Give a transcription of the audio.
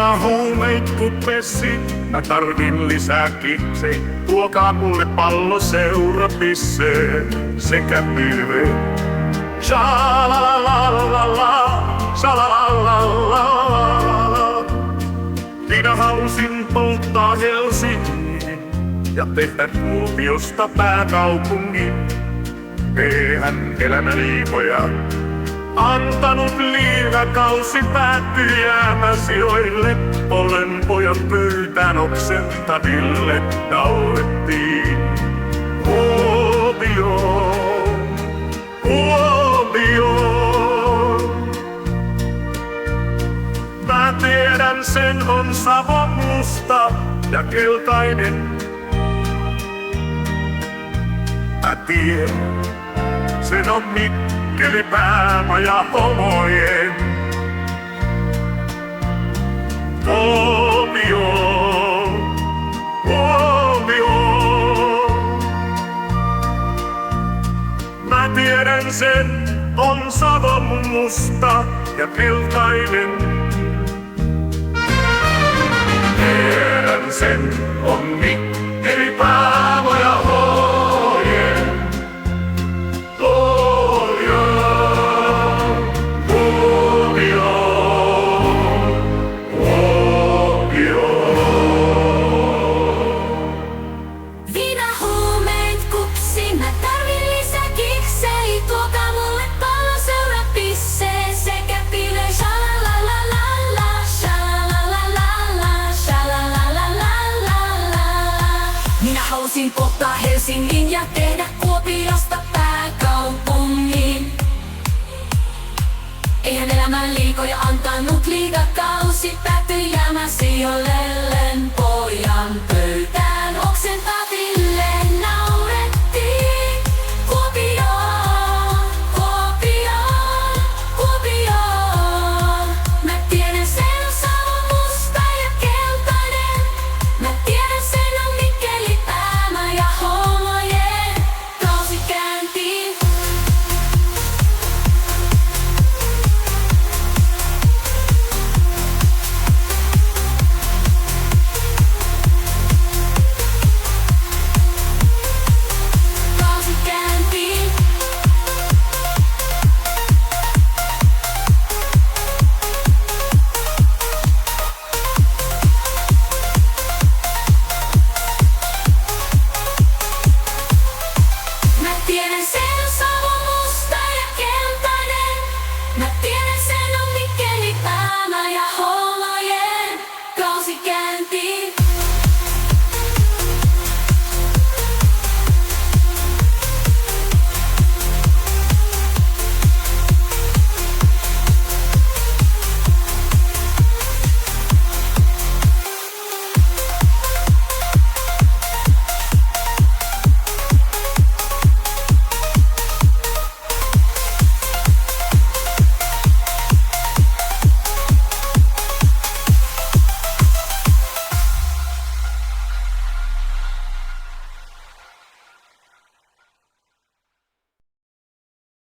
Minä huumeit kupesi, mä tarvin lisää kiksei. Tuokaa mulle pallo seurapisseen sekä pilveen. Sha-la-la-la-la-la, sha-la-la-la-la-la. Minä halusin polttaa Helsingin ja tehdä Kuopiosta pääkaupungin. Eihän elämä liikoja antanut liivakausi päättyi jäämäsijoille. Olen pojat pöytään oksentaville naurettiin. Kuopio, Kuopio. Mä tiedän sen on Savon musta ja keltainen. Mä tiedän sen on Mikkeli, päämaja homojen. Kuopio, Kuopio. Mä tiedän sen on Savon musta ja keltainen. Tiedän sen on Mikkeli, päämaja homojen. Halusin polttaa Helsingin ja tehdä Kuopiosta pääkaupungin. Eihän elämän liikoja antanut liigakausi, päättyi jäämäsijoille. Pojan pöytään oksentaville naurettiin. Kuopio, Kuopio, Kuopio. Mä tiedän sen on Savon musta ja keltainen. Mä tiedän sen on Mikkeli, päämaja homojen. Kausi kääntiin. Kausi kääntiin. Mä tiedän sen on Savon musta ja keltainen. Mä tiedän sen on Mikkeli, päämaja homojen.